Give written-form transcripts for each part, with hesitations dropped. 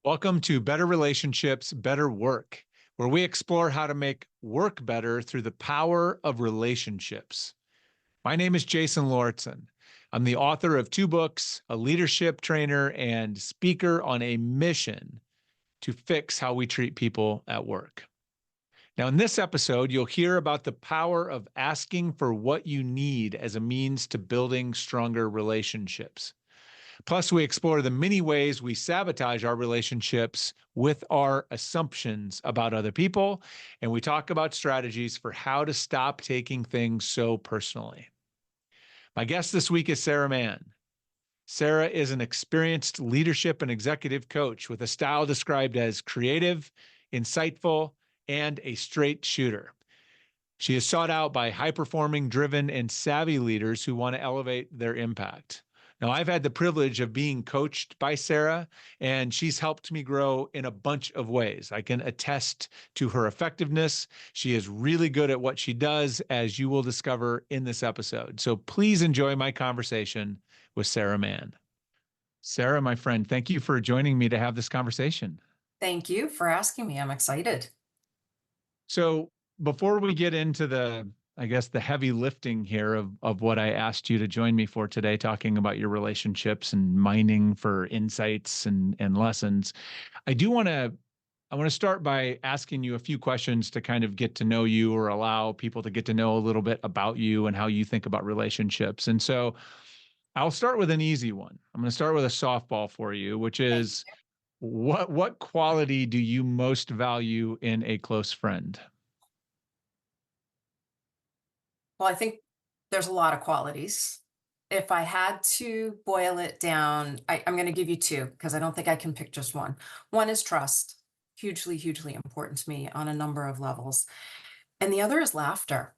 Welcome to Better Relationships, Better Work, where we explore how to make work better through the power of relationships. My name is Jason Lauritsen. I'm the author of 2 books, a leadership trainer, and speaker on a mission to fix how we treat people at work. Now, in this episode, you'll hear about the power of asking for what you need as a means to building stronger relationships. Plus, we explore the many ways we sabotage our relationships with our assumptions about other people, and we talk about strategies for how to stop taking things so personally. My guest this week is Sarah Mann. Sarah is an experienced leadership and executive coach with a style described as creative, insightful, and a straight shooter. She is sought out by high-performing, driven, and savvy leaders who want to elevate their impact. Now, I've had the privilege of being coached by Sarah, and she's helped me grow in a bunch of ways. I can attest to her effectiveness. She is really good at what she does, as you will discover in this episode. So please enjoy my conversation with Sarah Mann. Sarah, my friend, thank you for joining me to have this conversation. Thank you for asking me. I'm excited. So before we get into the heavy lifting here of what I asked you to join me for today, talking about your relationships and mining for insights and lessons, I want to start by asking you a few questions to kind of get to know you or allow people to get to know a little bit about you and how you think about relationships. And so I'll start with an easy one. I'm going to start with a softball for you, which Thank is what quality do you most value in a close friend? Well, I think there's a lot of qualities. If I had to boil it down, I'm going to give you two because I don't think I can pick just one. One is trust, hugely, hugely important to me on a number of levels. And the other is laughter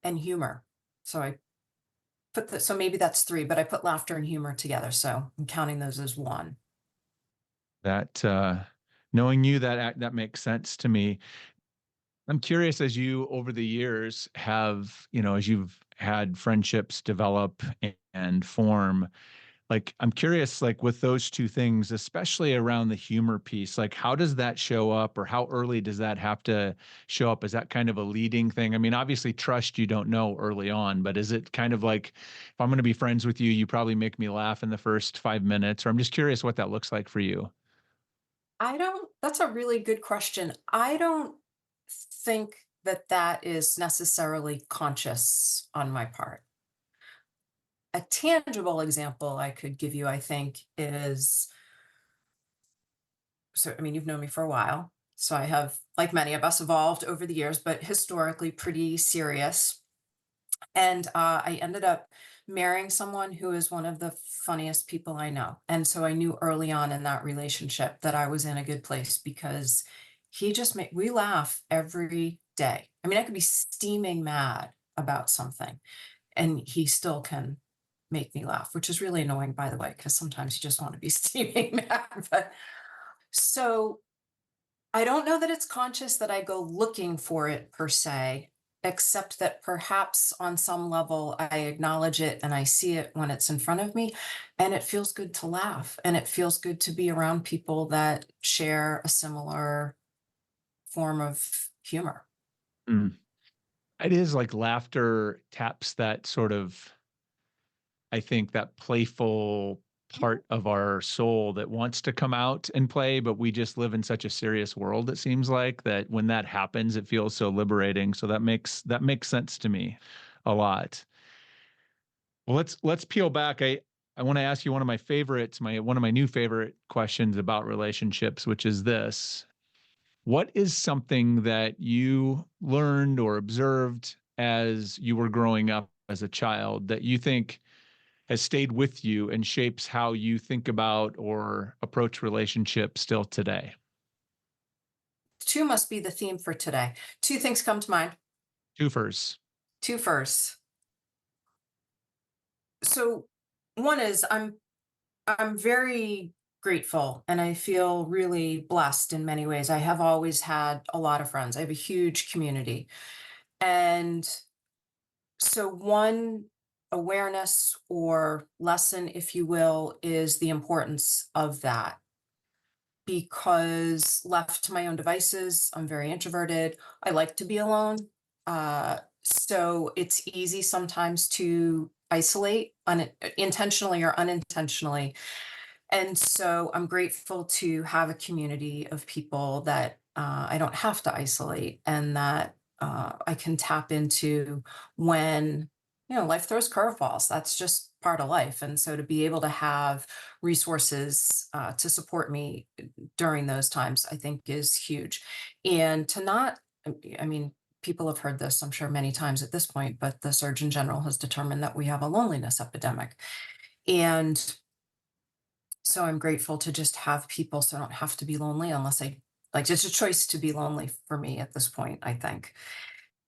and humor. So so maybe that's three, but I put laughter and humor together. So I'm counting those as one. That knowing you, that makes sense to me. I'm curious, as you over the years have, as you've had friendships develop and form, like I'm curious, like with those two things, especially around the humor piece, like how does that show up, or how early does that have to show up? Is that kind of a leading thing? I mean, obviously trust you don't know early on, but is it kind of like, if I'm going to be friends with you, you probably make me laugh in the first 5 minutes, or I'm just curious what that looks like for you. That's a really good question. I don't think that that is necessarily conscious on my part. A tangible example I could give you, I think, is so, I mean, you've known me for a while. So I have, like many of us, evolved over the years, but historically pretty serious. And I ended up marrying someone who is one of the funniest people I know. And so I knew early on in that relationship that I was in a good place because he just made, we laugh every day. I mean, I could be steaming mad about something and he still can make me laugh, which is really annoying, by the way, because sometimes you just want to be steaming mad. But so I don't know that it's conscious that I go looking for it per se, except that perhaps on some level I acknowledge it and I see it when it's in front of me. And it feels good to laugh and it feels good to be around people that share a similar form of humor. Mm. It is like laughter taps that sort of, I think, that playful part of our soul that wants to come out and play, but we just live in such a serious world, it seems like, that when that happens, it feels so liberating. So that makes sense to me a lot. Well, let's peel back. I want to ask you one of my favorites, my one of my new favorite questions about relationships, which is this. What is something that you learned or observed as you were growing up as a child that you think has stayed with you and shapes how you think about or approach relationships still today? Two must be the theme for today. Two things come to mind. Twofers. Two first. So one is I'm very grateful and I feel really blessed in many ways. I have always had a lot of friends. I have a huge community. And so one awareness or lesson, if you will, is the importance of that. because left to my own devices, I'm very introverted. I like to be alone. So it's easy sometimes to isolate intentionally or unintentionally. And so I'm grateful to have a community of people that I don't have to isolate, and that I can tap into when, life throws curveballs. That's just part of life. And so to be able to have resources to support me during those times, I think is huge. And to not, I mean, people have heard this, I'm sure, many times at this point, but the Surgeon General has determined that we have a loneliness epidemic. And so I'm grateful to just have people so I don't have to be lonely unless I like, it's a choice to be lonely for me at this point, I think.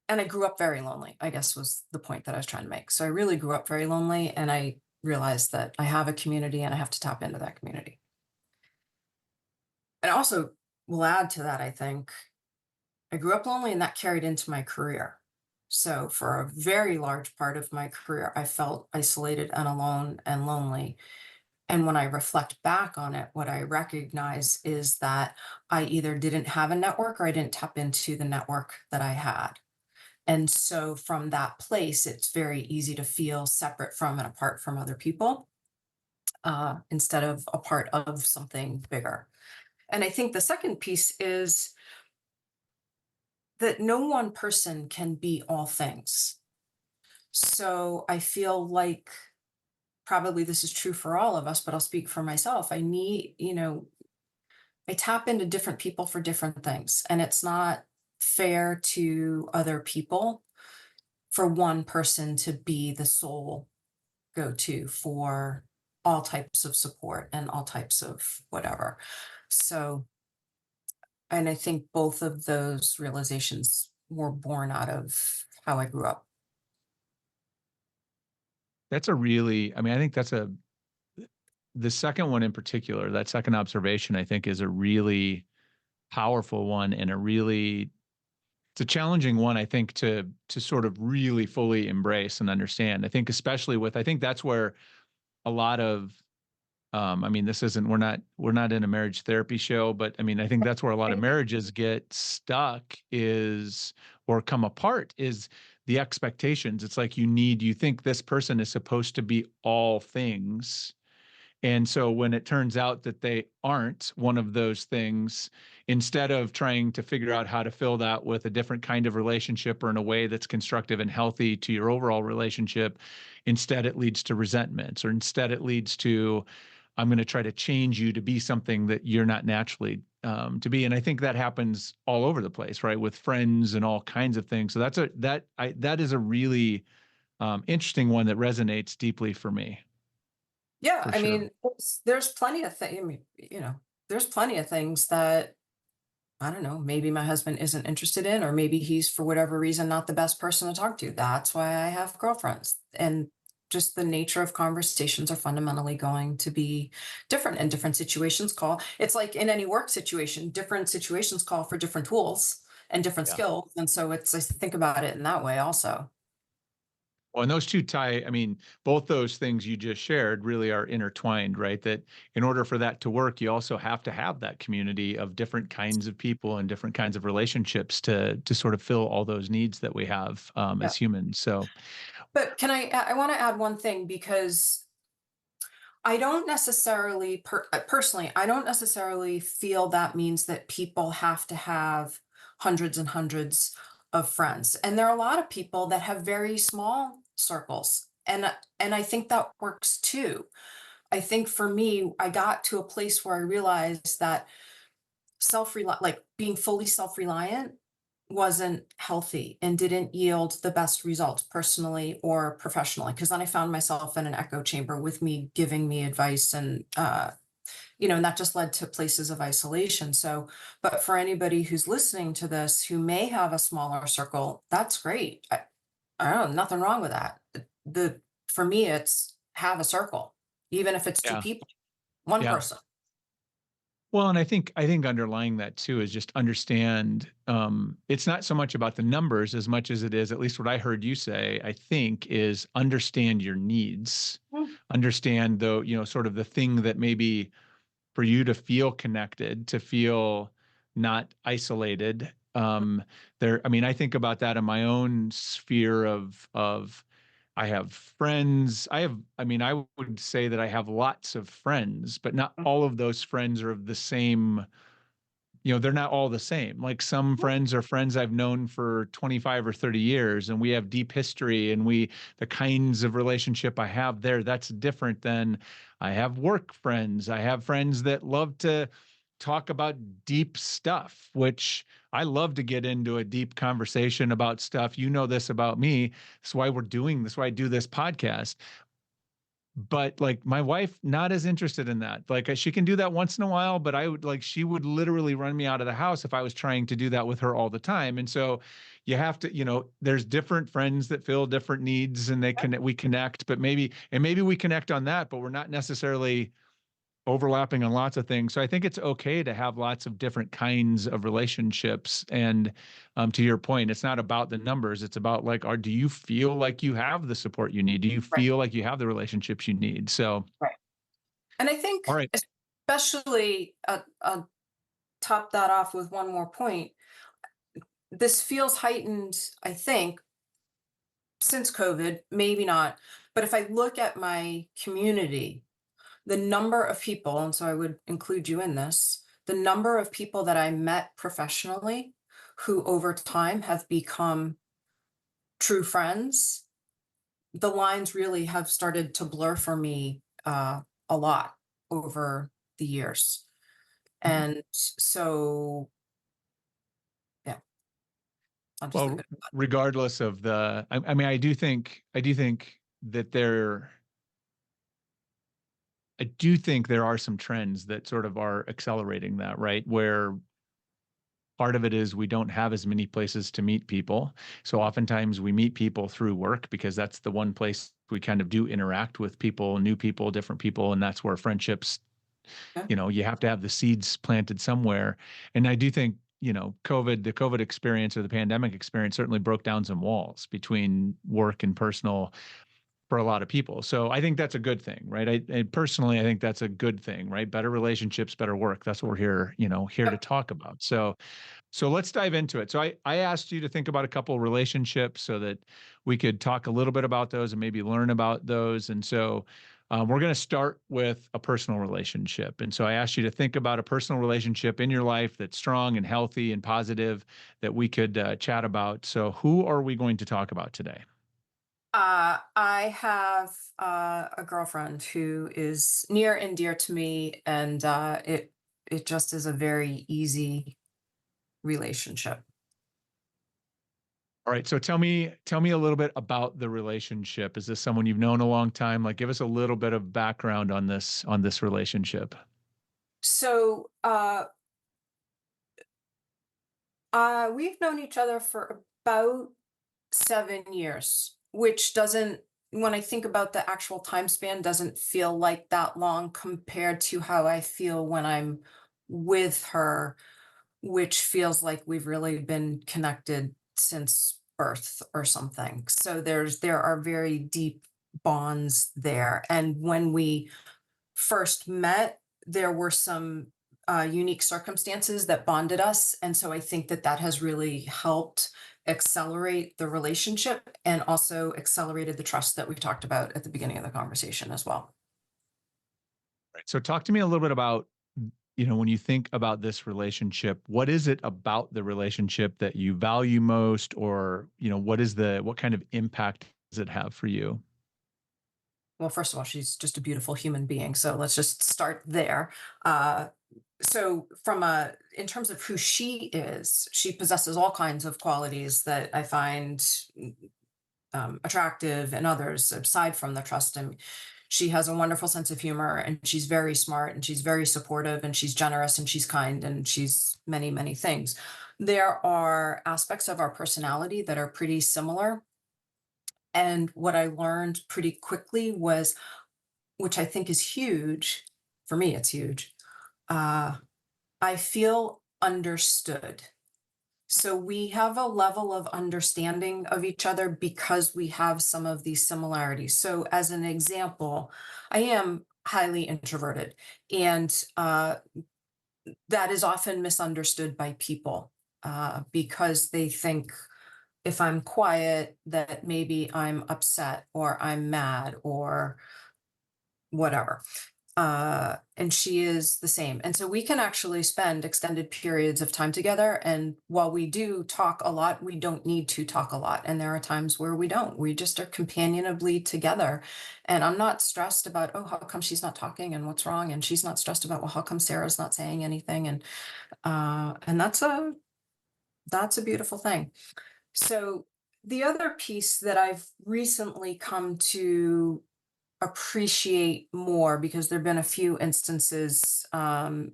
And I grew up very lonely, I guess was the point that I was trying to make. So I really grew up very lonely, and I realized that I have a community and I have to tap into that community. And also will add to that, I think, I grew up lonely and that carried into my career. So for a very large part of my career, I felt isolated and alone and lonely. And when I reflect back on it, what I recognize is that I either didn't have a network or I didn't tap into the network that I had. And so from that place, it's very easy to feel separate from and apart from other people, instead of a part of something bigger. And I think the second piece is that no one person can be all things. So I feel like probably this is true for all of us, but I'll speak for myself. I tap into different people for different things, and it's not fair to other people for one person to be the sole go to for all types of support and all types of whatever. So, and I think both of those realizations were born out of how I grew up. That's a really, I mean, I think that's the second one in particular, that second observation, I think is a really powerful one and it's a challenging one, I think, to sort of really fully embrace and understand. I think especially with, I think that's where a lot of, I mean, this isn't, we're not in a marriage therapy show, but I mean, I think that's where a lot of marriages get stuck is, or come apart is the expectations. It's like you think this person is supposed to be all things, and so when it turns out that they aren't one of those things, instead of trying to figure out how to fill that with a different kind of relationship or in a way that's constructive and healthy to your overall relationship, instead it leads to resentments, or instead it leads to, I'm going to try to change you to be something that you're not naturally to be. And I think that happens all over the place, right? With friends and all kinds of things. So that is a really interesting one that resonates deeply for me, Yeah, for I sure. mean, there's plenty of things. I mean, there's plenty of things that I don't know. Maybe my husband isn't interested in, or maybe he's for whatever reason not the best person to talk to. That's why I have girlfriends, and just the nature of conversations are fundamentally going to be different, and different situations call. It's like in any work situation, different situations call for different tools and different Yeah. skills, and so I think about it in that way also. Well, and those two tie, I mean, both those things you just shared really are intertwined, right? That in order for that to work, you also have to have that community of different kinds of people and different kinds of relationships to sort of fill all those needs that we have Yeah. as humans. So, But I want to add one thing, because I don't necessarily, personally, I don't necessarily feel that means that people have to have hundreds and hundreds of friends. And there are a lot of people that have very small circles. And I think that works too. I think for me, I got to a place where I realized that like being fully self-reliant wasn't healthy and didn't yield the best results personally or professionally, because then I found myself in an echo chamber with me giving me advice, and and that just led to places of isolation. So, but for anybody who's listening to this who may have a smaller circle, that's great. I don't know, nothing wrong with that. The For me, it's have a circle, even if it's two yeah, people, one yeah. person. Well, and I think underlying that too is just understand, it's not so much about the numbers as much as it is, at least what I heard you say, I think, is understand your needs. Mm. Understand, though, sort of the thing that maybe for you to feel connected, to feel not isolated. I mean, I think about that in my own sphere of I have friends. I mean, I would say that I have lots of friends, but not Mhm. all of those friends are of the same, they're not all the same. Like some friends are friends I've known for 25 or 30 years, and we have deep history, and the kinds of relationship I have there, that's different than I have work friends. I have friends that love to talk about deep stuff, which I love to get into a deep conversation about stuff. You know this about me. That's why we're doing this, why I do this podcast. But like my wife, not as interested in that. Like she can do that once in a while, but she would literally run me out of the house if I was trying to do that with her all the time. And so you have to, there's different friends that fill different needs, and we connect, but maybe we connect on that, but we're not necessarily overlapping on lots of things. So I think it's okay to have lots of different kinds of relationships. And to your point, it's not about the numbers. It's about like, do you feel like you have the support you need? Do you Right, feel like you have the relationships you need? So, right. And I all think right. especially, top that off with one more point. This feels heightened, I think, since COVID, maybe not. But if I look at my community, the number of people, and so I would include you in this, the number of people that I met professionally who over time have become true friends, the lines really have started to blur for me a lot over the years. And so, yeah, I'll just leave Well, it at that. regardless of I mean, I do think that I do think there are some trends that sort of are accelerating that, right? Where part of it is we don't have as many places to meet people. So oftentimes we meet people through work because that's the one place we kind of do interact with people, new people, different people. And that's where friendships, Yeah. you have to have the seeds planted somewhere. And I do think, the COVID experience or the pandemic experience certainly broke down some walls between work and personal for a lot of people. So I think that's a good thing, right? Personally, I think that's a good thing, right? Better relationships, better work. That's what we're here, here to Yep. talk about. So let's dive into it. So I asked you to think about a couple relationships so that we could talk a little bit about those and maybe learn about those. And so we're going to start with a personal relationship. And so I asked you to think about a personal relationship in your life that's strong and healthy and positive that we could chat about. So who are we going to talk about today? I have a girlfriend who is near and dear to me, and it just is a very easy relationship. All right. So tell me a little bit about the relationship. Is this someone you've known a long time? Like give us a little bit of background on this relationship. So we've known each other for about 7 years, which doesn't, when I think about the actual time span, doesn't feel like that long compared to how I feel when I'm with her, which feels like we've really been connected since birth or something. So there are very deep bonds there. And when we first met, there were some unique circumstances that bonded us. And so I think that that has really helped accelerate the relationship and also accelerated the trust that we talked about at the beginning of the conversation as well. Right. So talk to me a little bit about, when you think about this relationship, what is it about the relationship that you value most, or, what kind of impact does it have for you? Well, first of all, she's just a beautiful human being. So let's just start there. Uh, so in terms of who she is, she possesses all kinds of qualities that I find attractive in others aside from the trust. And she has a wonderful sense of humor, and she's very smart, and she's very supportive, and she's generous, and she's kind, and she's many, many things. There are aspects of our personality that are pretty similar. And what I learned pretty quickly was, which I think is huge, for me, it's huge. Uh, I feel understood. So we have a level of understanding of each other because we have some of these similarities. So, as an example, I am highly introverted. And that is often misunderstood by people because they think if I'm quiet, that maybe I'm upset or I'm mad or whatever. And she is the same. And so we can actually spend extended periods of time together. And while we do talk a lot, we don't need to talk a lot. And there are times where we don't. We just are companionably together. And I'm not stressed about, oh, how come she's not talking and what's wrong? And she's not stressed about, well, how come Sarah's not saying anything? And that's a beautiful thing. So the other piece that I've recently come to appreciate more because there've been a few instances that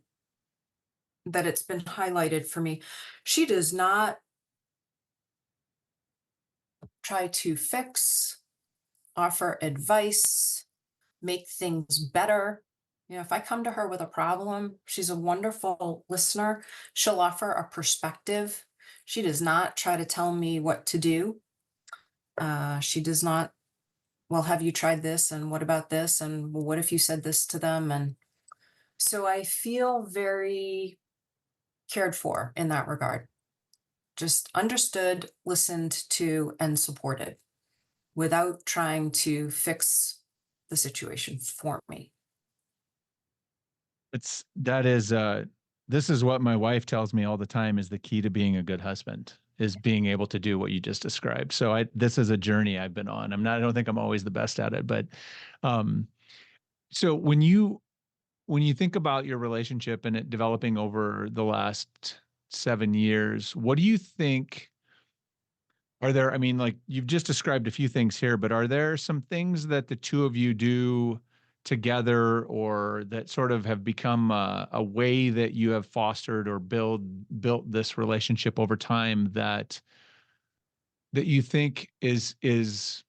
it's been highlighted for me. She does not try to fix, offer advice, make things better. You know, if I come to her with a problem, she's a wonderful listener. She'll offer a perspective. She does not try to tell me what to do. She does not, well, have you tried this? And what about this? And well, what if you said this to them? And so I feel very cared for in that regard. Just understood, listened to, and supported without trying to fix the situation for me. It's that is this is what my wife tells me all the time is the key to being a good husband is being able to do what you just described. So this is a journey I've been on. I don't think I'm always the best at it, but um so when you think about your relationship and it developing over the last 7 years, what do you think are there, I mean, like you've just described a few things here, but are there some things that the two of you do together or that sort of have become a way that you have fostered or built this relationship over time that you think is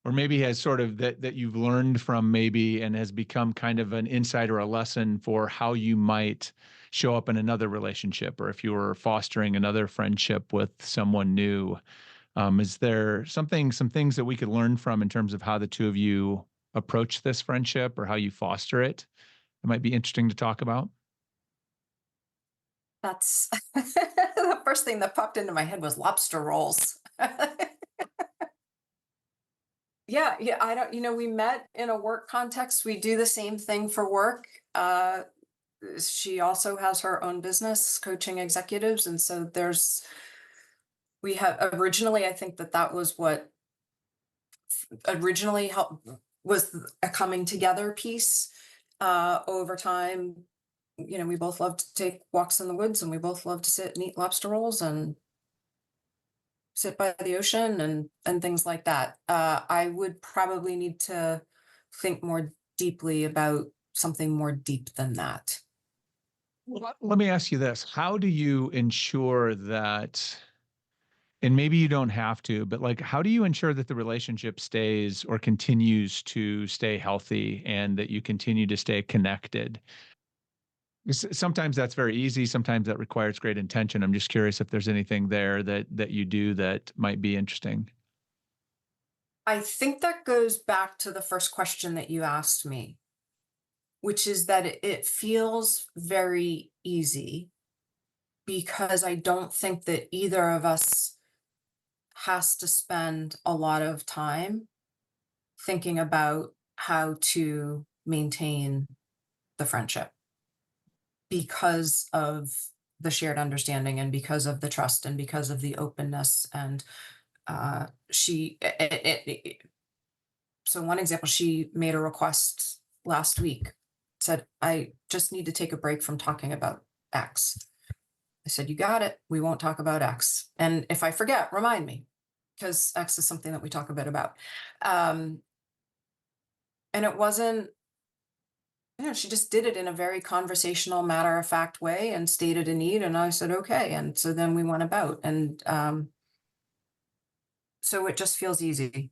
or maybe has sort of that you've learned from maybe and has become kind of an insight or a lesson for how you might show up in another relationship or if you were fostering another friendship with someone new. Is there some things that we could learn from in terms of how the two of you approach this friendship or how you foster it? It might be interesting to talk about. That's the first thing that popped into my head was lobster rolls. Yeah, yeah, I don't, we met in a work context. We do the same thing for work. She also has her own business coaching executives. And so we have originally, I think that was what originally helped was a coming together piece. Over time, we both love to take walks in the woods and we both love to sit and eat lobster rolls and sit by the ocean and things like that. I would probably need to think more deeply about something more deep than that. Well, let me ask you this. How do you ensure that, and maybe you don't have to, but like, how do you ensure that the relationship stays or continues to stay healthy and that you continue to stay connected? Sometimes that's very easy. Sometimes that requires great intention. I'm just curious if there's anything there that you do that might be interesting. I think that goes back to the first question that you asked me, which is that it feels very easy because I don't think that either of us has to spend a lot of time thinking about how to maintain the friendship because of the shared understanding and because of the trust and because of the openness and so one example, she made a request last week, said, I just need to take a break from talking about X. I said, you got it. We won't talk about X. And if I forget, remind me, because X is something that we talk a bit about. Um, and it wasn't, she just did it in a very conversational, matter of fact way and stated a need. And I said, okay. And so then we went about. And so it just feels easy.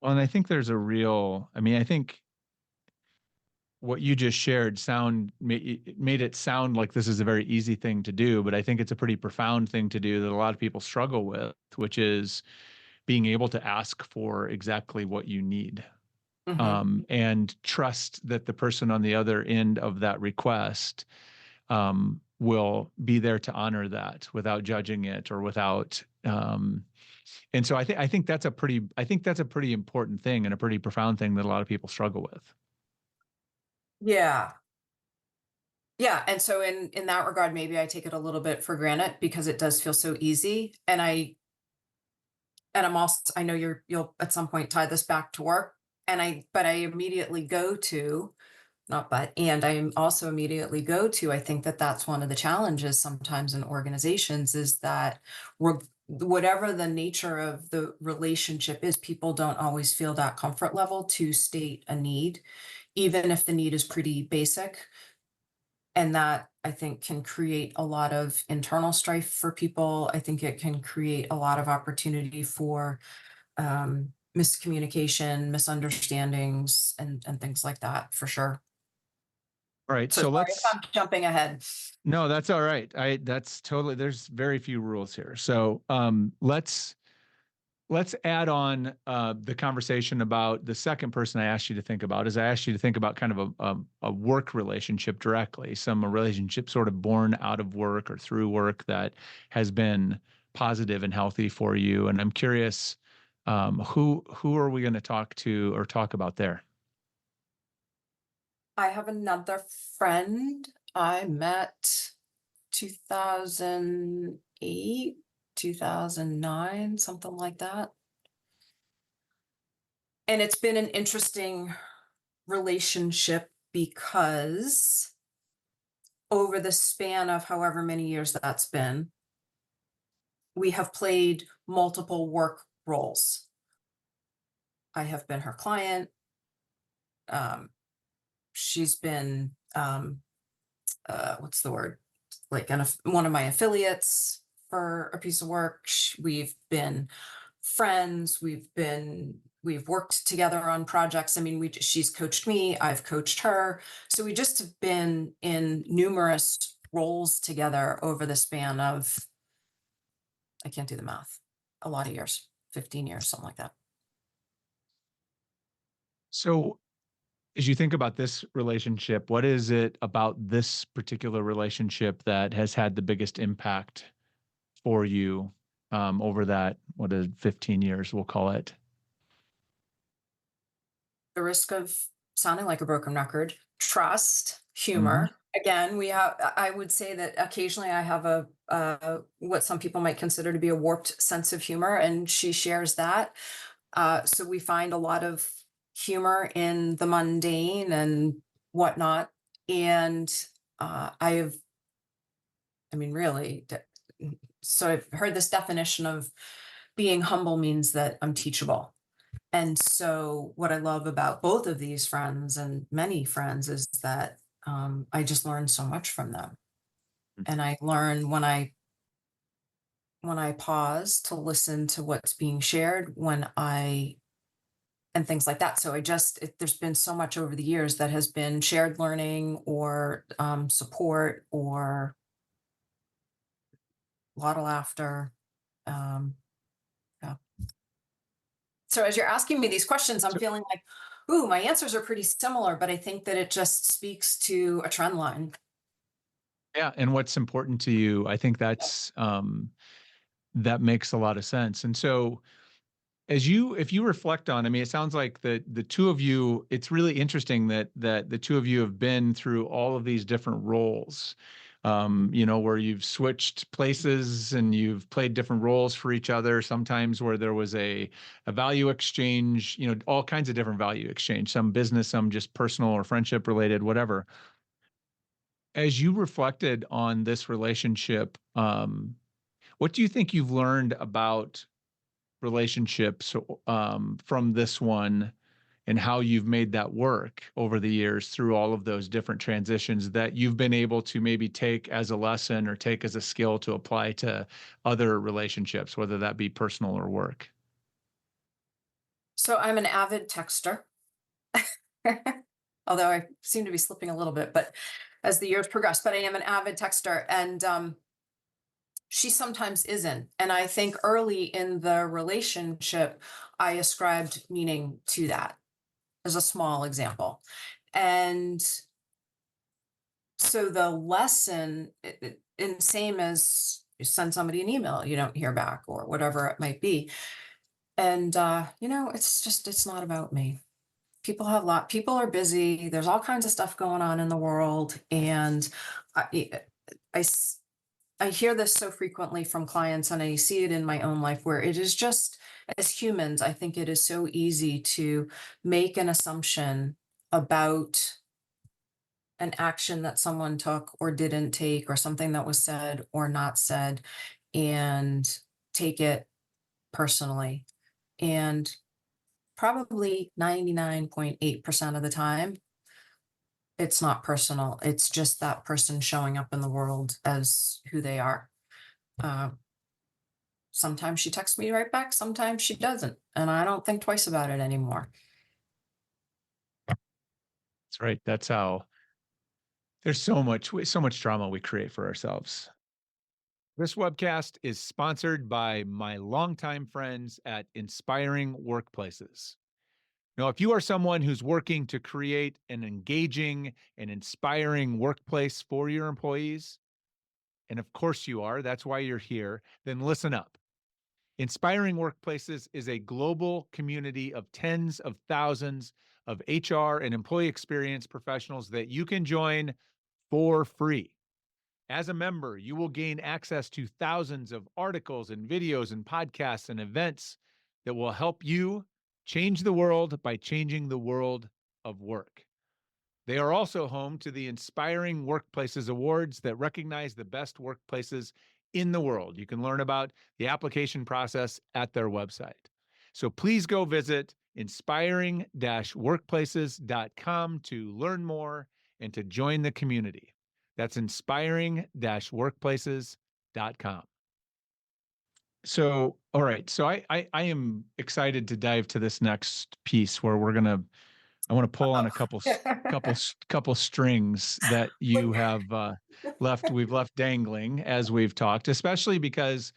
Well, and I think there's a real, I mean, I think what you just shared made it sound like this is a very easy thing to do, but I think it's a pretty profound thing to do that a lot of people struggle with, which is being able to ask for exactly what you need, Hmm. and trust that the person on the other end of that request will be there to honor that without judging it or without. And so I think that's a pretty important thing and a pretty profound thing that a lot of people struggle with. Yeah. Yeah. And so in that regard, maybe I take it a little bit for granted because it does feel so easy. And I'm also, I know you'll at some point tie this back to work. But I immediately go to, not but, and I also immediately go to, I think that that's one of the challenges sometimes in organizations is that we're, whatever the nature of the relationship is, people don't always feel that comfort level to state a need, even if the need is pretty basic. And that I think can create a lot of internal strife for people. I think it can create a lot of opportunity for miscommunication, misunderstandings, and things like that for sure. All right, So so sorry if let's. I'm jumping ahead. No, that's all right. That's totally. There's very few rules here, so let's add on the conversation about the second person I asked you to think about. Is I asked you to think about kind of a work relationship directly, a relationship sort of born out of work or through work that has been positive and healthy for you. And I'm curious, who are we going to talk to or talk about there? I have another friend I met 2008, 2009, something like that. And it's been an interesting relationship because over the span of however many years that's been, we have played multiple work roles. I have been her client. Um, she's been, what's the word? Like one of my affiliates for a piece of work. We've been friends. We've worked together on projects. I mean, she's coached me. I've coached her. So we just have been in numerous roles together over the span of, I can't do the math, a lot of years, 15 years, something like that. So, as you think about this relationship, what is it about this particular relationship that has had the biggest impact for you over that, what is 15 years, we'll call it? The risk of sounding like a broken record, trust, Hmm. humor. Again, I would say that occasionally I have what some people might consider to be a warped sense of humor, and she shares that. So we find a lot of humor in the mundane and whatnot. And I mean, really, so I've heard this definition of being humble means that I'm teachable. And so, what I love about both of these friends and many friends is that I just learn so much from them, and I learn when I pause to listen to what's being shared, and things like that. So there's been so much over the years that has been shared learning or support or a lot of laughter. Um, yeah. So as you're asking me these questions, I'm So, feeling like, ooh, my answers are pretty similar, but I think that it just speaks to a trend line. yeah, and what's important to you? I think Yeah. that makes a lot of sense. And so, if you reflect on, I mean, it sounds like the two of you. It's really interesting that the two of you have been through all of these different roles. Where you've switched places and you've played different roles for each other. Sometimes where there was a value exchange, all kinds of different value exchange, some business, some just personal or friendship related, whatever. As you reflected on this relationship, what do you think you've learned about relationships from this one and how you've made that work over the years through all of those different transitions that you've been able to maybe take as a lesson or take as a skill to apply to other relationships, whether that be personal or work? So I'm an avid texter, although I seem to be slipping a little bit, but as the years progress, but I am an avid texter. And she sometimes isn't. And I think early in the relationship, I ascribed meaning to that as a small example. And so the lesson, and same as you send somebody an email, you don't hear back or whatever it might be. And, it's not about me. People are busy. There's all kinds of stuff going on in the world. And I, I s- I hear this so frequently from clients, and I see it in my own life where it is just, as humans, I think it is so easy to make an assumption about an action that someone took or didn't take, or something that was said or not said, and take it personally. And probably 99.8% of the time, it's not personal. It's just that person showing up in the world as who they are. Uh, Sometimes she texts me right back, sometimes she doesn't. And I don't think twice about it anymore. That's right. That's how there's so much drama we create for ourselves. This webcast is sponsored by my longtime friends at Inspiring Workplaces. Now, if you are someone who's working to create an engaging and inspiring workplace for your employees, and of course you are, that's why you're here, then listen up. Inspiring Workplaces is a global community of tens of thousands of HR and employee experience professionals that you can join for free. As a member, you will gain access to thousands of articles and videos and podcasts and events that will help you change the world by changing the world of work. They are also home to the Inspiring Workplaces Awards that recognize the best workplaces in the world. You can learn about the application process at their website. So please go visit inspiring-workplaces.com to learn more and to join the community. That's inspiring-workplaces.com. So, all right. So I am excited to dive to this next piece where I want to pull on a couple strings that Wait. you have we've left dangling as we've talked, especially because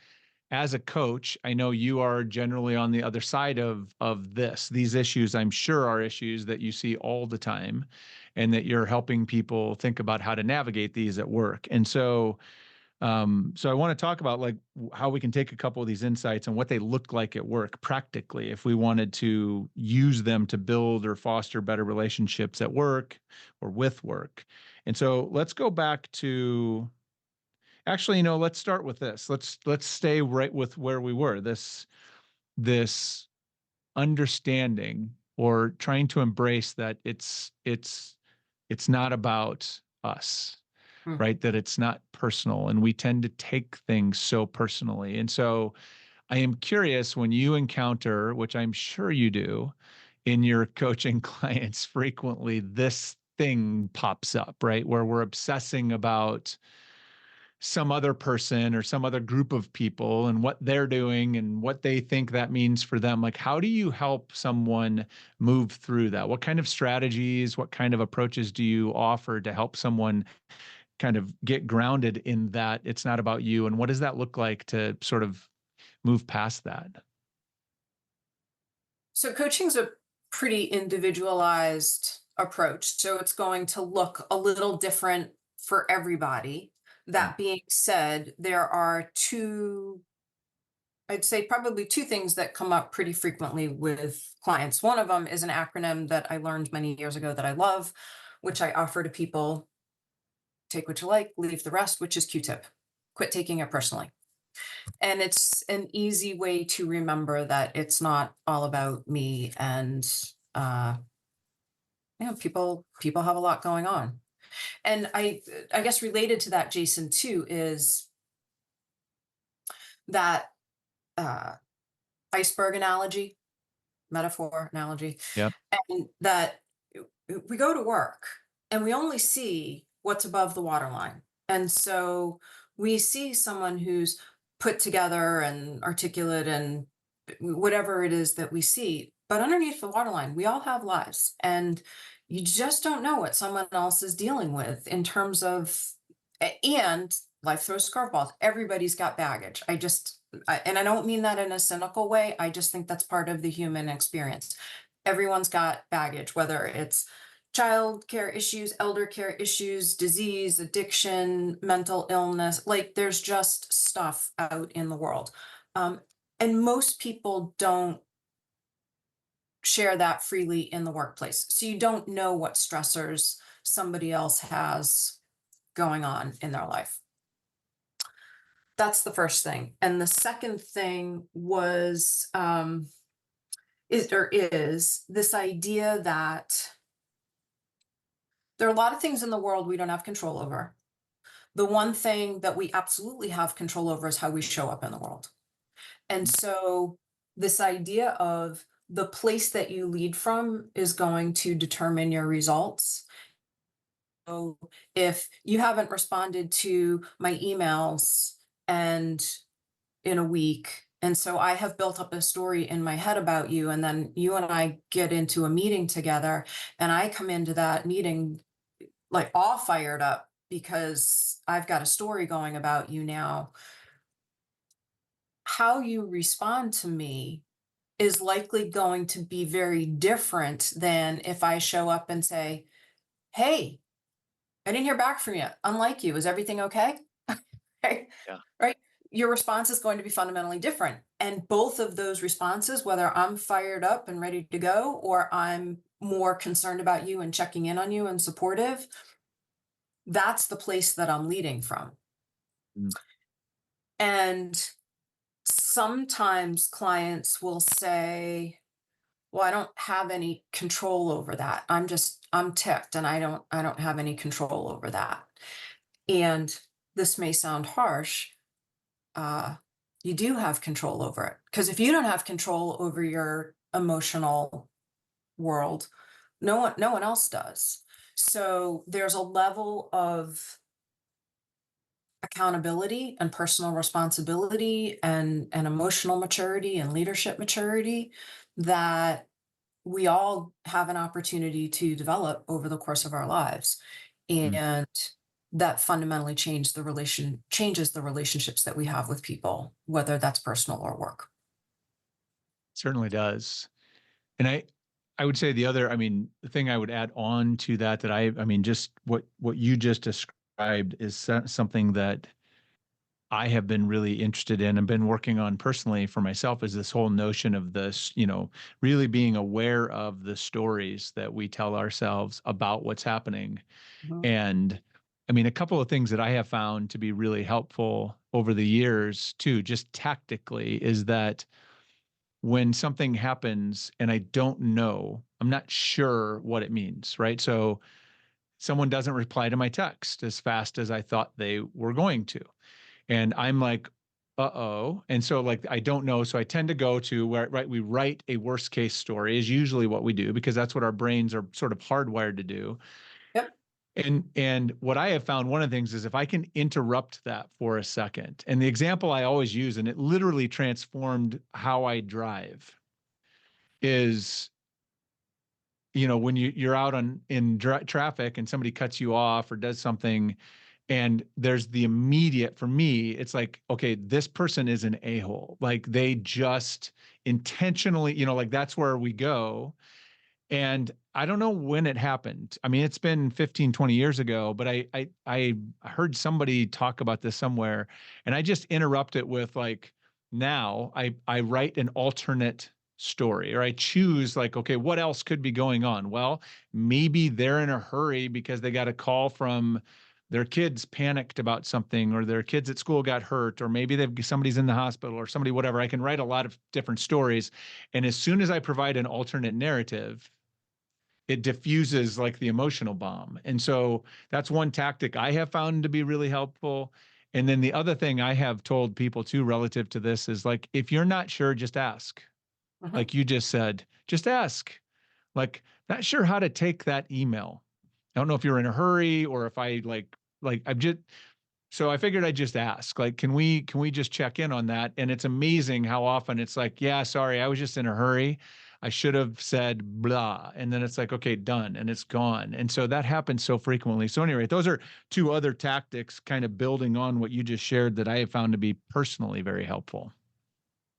as a coach, I know you are generally on the other side of these issues. I'm sure are issues that you see all the time, and that you're helping people think about how to navigate these at work. And so I want to talk about like how we can take a couple of these insights and what they look like at work practically if we wanted to use them to build or foster better relationships at work or with work. And so let's go back to actually, let's start with this. Let's stay right with where we were. This understanding or trying to embrace that it's not about us, Hmm. right? That it's not personal. And we tend to take things so personally. And so I am curious when you encounter, which I'm sure you do in your coaching clients frequently, this thing pops up, right? Where we're obsessing about some other person or some other group of people and what they're doing and what they think that means for them. Like, how do you help someone move through that? What kind of strategies, what kind of approaches do you offer to help someone kind of get grounded in that it's not about you? And what does that look like to sort of move past that? So coaching's a pretty individualized approach. So it's going to look a little different for everybody. Yeah. That being said, there are I'd say probably two things that come up pretty frequently with clients. One of them is an acronym that I learned many years ago that I love, which I offer to people: take what you like, leave the rest, which is Q-tip. Quit taking it personally. And it's an easy way to remember that it's not all about me. And uh, people have a lot going on. And I guess related to that, Jason, too, is that uh, iceberg analogy, metaphor analogy, Yep. and that we go to work and we only see what's above the waterline. And so we see someone who's put together and articulate and whatever it is that we see. But underneath the waterline, we all have lives. And you just don't know what someone else is dealing with in terms of, and life throws curveballs. Everybody's got baggage. And I don't mean that in a cynical way. I just think that's part of the human experience. Everyone's got baggage, whether it's child care issues, elder care issues, disease, addiction, mental illness. Like there's just stuff out in the world. Um, and most people don't share that freely in the workplace. So you don't know what stressors somebody else has going on in their life. That's the first thing. And the second thing was is this idea that there are a lot of things in the world we don't have control over. The one thing that we absolutely have control over is how we show up in the world. And so this idea of the place that you lead from is going to determine your results. So if you haven't responded to my emails and in a week, and so I have built up a story in my head about you, and then you and I get into a meeting together, and I come into that meeting like all fired up because I've got a story going about you now. How you respond to me is likely going to be very different than if I show up and say, "Hey, I didn't hear back from you. Unlike you, is everything okay?" Right? Yeah. Right? Your response is going to be fundamentally different. And both of those responses, whether I'm fired up and ready to go, or I'm more concerned about you and checking in on you and supportive, that's the place that I'm leading from. Mm. And sometimes clients will say, well, I don't have any control over that. I'm ticked and I don't have any control over that. And this may sound harsh. Uh, you do have control over it. Because if you don't have control over your emotional world, no one else does. So there's a level of accountability and personal responsibility and emotional maturity and leadership maturity that we all have an opportunity to develop over the course of our lives. Mm. And that fundamentally changes the relationships that we have with people, whether that's personal or work. Certainly does. And I would say the other, I mean, the thing I would add on to that, I mean, just what you just described is something that I have been really interested in and been working on personally for myself is this whole notion of this, really being aware of the stories that we tell ourselves about what's happening. Mhm. And I mean, a couple of things that I have found to be really helpful over the years too, just tactically, is that when something happens and I don't know, I'm not sure what it means, right? So someone doesn't reply to my text as fast as I thought they were going to. And I'm like, uh-oh. And so like I don't know. So I tend to go to where right, we write a worst case story is usually what we do because that's what our brains are sort of hardwired to do. Yep. And what I have found one of the things is if I can interrupt that for a second, and the example I always use, and it literally transformed how I drive, is when you're out in traffic and somebody cuts you off or does something and there's the immediate, for me it's like, okay, this person is an a-hole, like they just intentionally, like that's where we go. And I don't know when it happened. I mean, it's been 15, 20 years ago, but I heard somebody talk about this somewhere, and I just interrupt it with like, now I write an alternate story, or I choose like, okay, what else could be going on? Well, maybe they're in a hurry because they got a call from their kids panicked about something, or their kids at school got hurt, or maybe somebody's in the hospital or somebody, whatever. I can write a lot of different stories. And as soon as I provide an alternate narrative, it diffuses like the emotional bomb. And so that's one tactic I have found to be really helpful. And then the other thing I have told people too, relative to this, is like, if you're not sure, just ask. Mhm. Like you just said, just ask. Like, not sure how to take that email. I don't know if you're in a hurry or if I'm just, so I figured I'd just ask, like, can we just check in on that? And it's amazing how often it's like, yeah, sorry, I was just in a hurry. I should have said blah. And then it's like, okay, done. And it's gone. And so that happens so frequently. So anyway, those are two other tactics kind of building on what you just shared that I have found to be personally very helpful.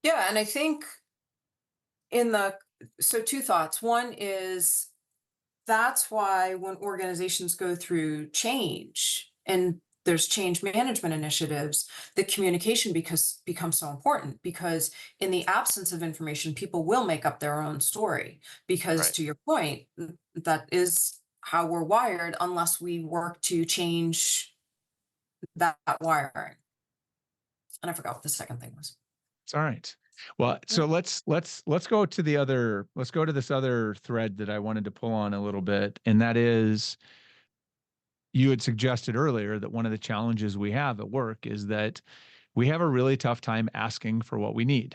Yeah, and I think in the so two thoughts. One is that's why when organizations go through change and there's change management initiatives, the communication becomes so important because in the absence of information, people will make up their own story. Because Right. to your point, that is how we're wired unless we work to change that wiring. And I forgot what the second thing was. It's all right. Well, Yeah. so let's go to the other let's go to this other thread that I wanted to pull on a little bit, and that is you had suggested earlier that one of the challenges we have at work is that we have a really tough time asking for what we need.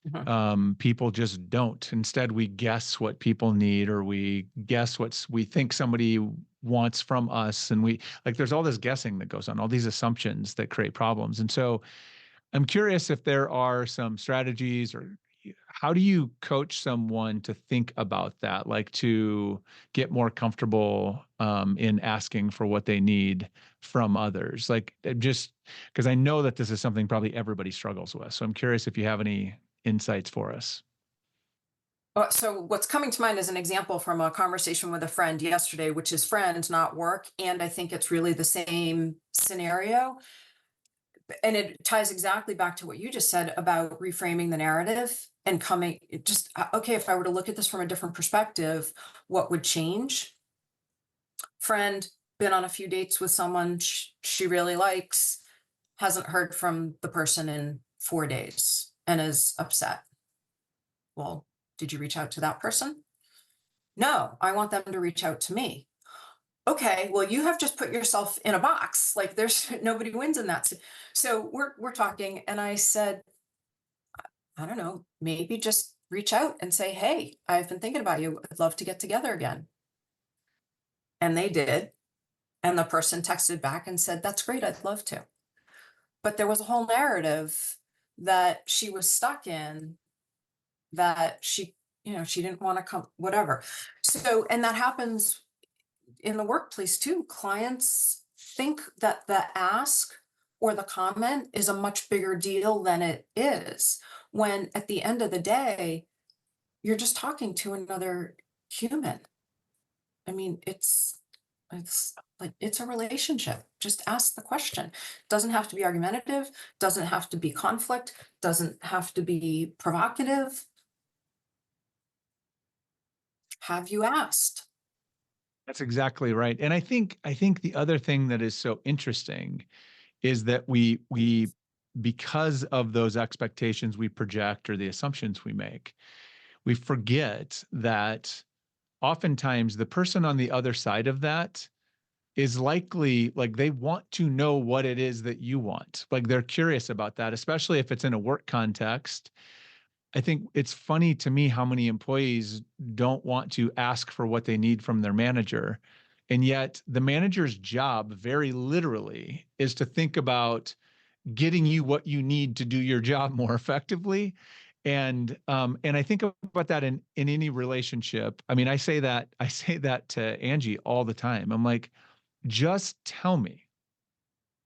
Mhm. People just don't. Instead, we guess what people need, or we guess we think somebody wants from us, and we like there's all this guessing that goes on, all these assumptions that create problems. And so I'm curious if there are some strategies or how do you coach someone to think about that, like to get more comfortable in asking for what they need from others? Like just because I know that this is something probably everybody struggles with. So I'm curious if you have any insights for us. So what's coming to mind is an example from a conversation with a friend yesterday, which is friend, not work. And I think it's really the same scenario. And it ties exactly back to what you just said about reframing the narrative and coming just okay, if I were to look at this from a different perspective, what would change? Friend, been on a few dates with someone she really likes, hasn't heard from the person in 4 days and is upset. Well, did you reach out to that person? No, I want them to reach out to me. Okay, well, you have just put yourself in a box. Like there's nobody wins in that. So we're talking, and I said, I don't know, maybe just reach out and say, hey, I've been thinking about you. I'd love to get together again. And they did. And the person texted back and said, that's great. I'd love to. But there was a whole narrative that she was stuck in that she didn't want to come, whatever. So, and that happens in the workplace too. Clients think that the ask or the comment is a much bigger deal than it is. When at the end of the day, you're just talking to another human. I mean, it's like it's a relationship. Just ask the question. Doesn't have to be argumentative, doesn't have to be conflict, doesn't have to be provocative. Have you asked? That's exactly right. And I think the other thing that is so interesting is that we because of those expectations we project or the assumptions we make, we forget that oftentimes the person on the other side of that is likely like they want to know what it is that you want. Like they're curious about that, especially if it's in a work context. I think it's funny to me how many employees don't want to ask for what they need from their manager. And yet, the manager's job, very literally, is to think about getting you what you need to do your job more effectively. And I think about that in any relationship. I mean, I say that to Angie all the time. I'm like, just tell me.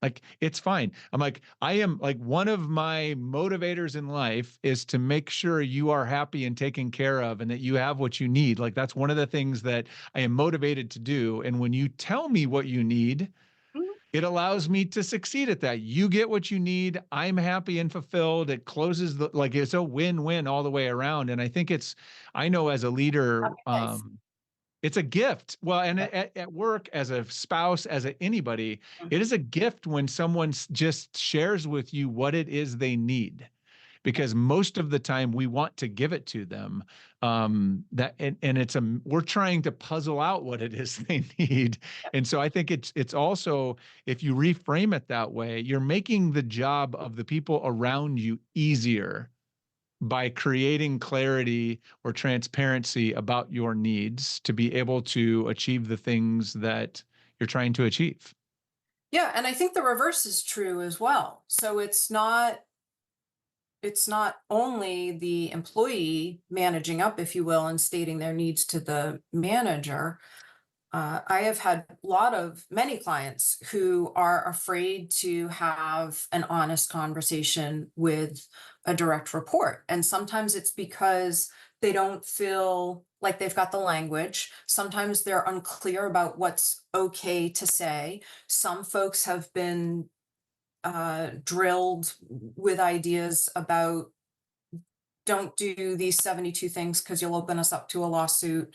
Like, it's fine. I'm like, I am like one of my motivators in life is to make sure you are happy and taken care of and that you have what you need. Like, that's one of the things that I am motivated to do. And when you tell me what you need, Mhm. it allows me to succeed at that. You get what you need. I'm happy and fulfilled. It closes like it's a win-win all the way around. And I think I know as a leader, Happy life. it's a gift. Well, and Yeah. at work, as a spouse, anybody, it Mhm. is a gift when someone just shares with you what it is they need. Because most of the time we want to give it to them. And we're trying to puzzle out what it is they need. And so I think it's also, if you reframe it that way, you're making the job of the people around you easier by creating clarity or transparency about your needs to be able to achieve the things that you're trying to achieve. Yeah, and I think the reverse is true as well. So it's not it's not only the employee managing up, if you will, and stating their needs to the manager. I have had many clients who are afraid to have an honest conversation with a direct report. And sometimes it's because they don't feel like they've got the language. Sometimes they're unclear about what's okay to say. Some folks have been drilled with ideas about don't do these 72 things because you'll open us up to a lawsuit.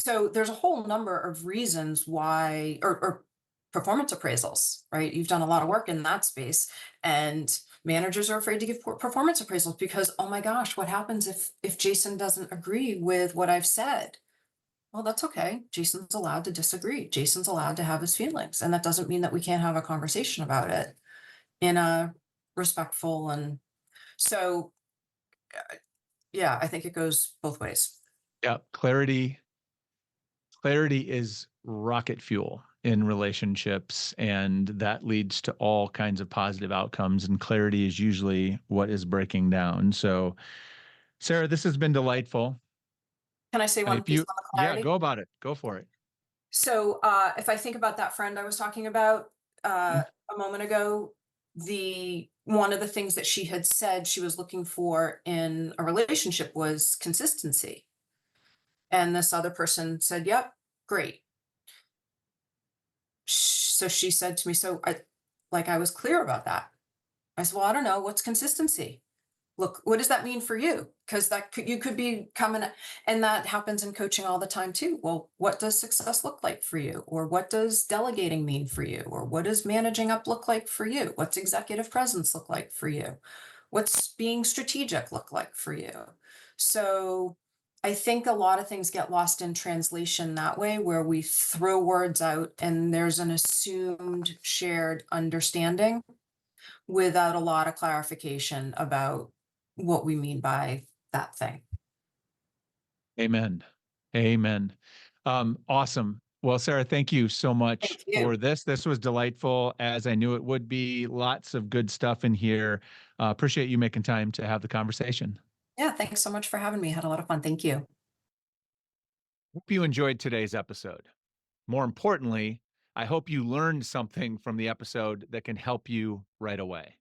So there's a whole number of reasons why, or performance appraisals, right? You've done a lot of work in that space, and managers are afraid to give performance appraisals because, oh my gosh, what happens if Jason doesn't agree with what I've said? Well, that's okay. Jason's allowed to disagree. Jason's allowed to have his feelings, and that doesn't mean that we can't have a conversation about it in a respectful and so yeah, I think it goes both ways. Yeah, clarity is rocket fuel in relationships, and that leads to all kinds of positive outcomes, and clarity is usually what is breaking down. So, Sarah, this has been delightful. Can I say And one if piece you, on the yeah, clarity? go about it. Go for it. So, if I think about that friend I was talking about, Mhm. a moment ago, the one of the things that she had said she was looking for in a relationship was consistency. And this other person said, "Yep, great." So she said to me, "So I was clear about that." I said, "Well, I don't know. What's consistency? Look, what does that mean for you? Because you could be coming, and that happens in coaching all the time too. Well, what does success look like for you? Or what does delegating mean for you? Or what does managing up look like for you? What's executive presence look like for you? What's being strategic look like for you?" So I think a lot of things get lost in translation that way, where we throw words out and there's an assumed shared understanding without a lot of clarification about what we mean by that thing. Amen. Amen. Awesome. Well, Sarah, thank you so much Thank you. for this. This was delightful, as I knew it would be. Lots of good stuff in here. Appreciate you making time to have the conversation. Yeah, thanks so much for having me. Had a lot of fun. Thank you. Hope you enjoyed today's episode. More importantly, I hope you learned something from the episode that can help you right away.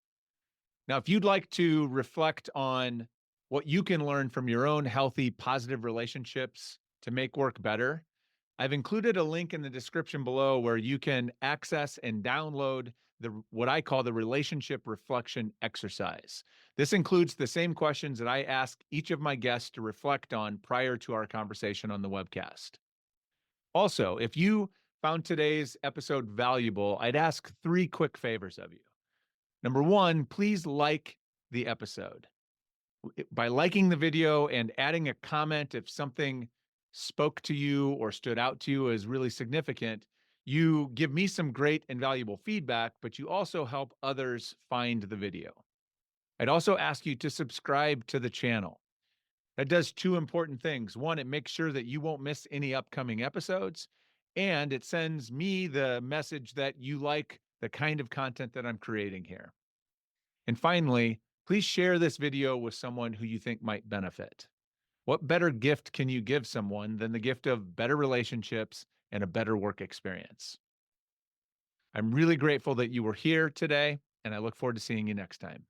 Now, if you'd like to reflect on what you can learn from your own healthy, positive relationships to make work better, I've included a link in the description below where you can access and download what I call the relationship reflection exercise. This includes the same questions that I ask each of my guests to reflect on prior to our conversation on the webcast. Also, if you found today's episode valuable, I'd ask three quick favors of you. Number one, please like the episode. By liking the video and adding a comment if something spoke to you or stood out to you as really significant, you give me some great and valuable feedback, but you also help others find the video. I'd also ask you to subscribe to the channel. That does two important things. One, it makes sure that you won't miss any upcoming episodes, and it sends me the message that you like the kind of content that I'm creating here. And finally, please share this video with someone who you think might benefit. What better gift can you give someone than the gift of better relationships and a better work experience? I'm really grateful that you were here today, and I look forward to seeing you next time.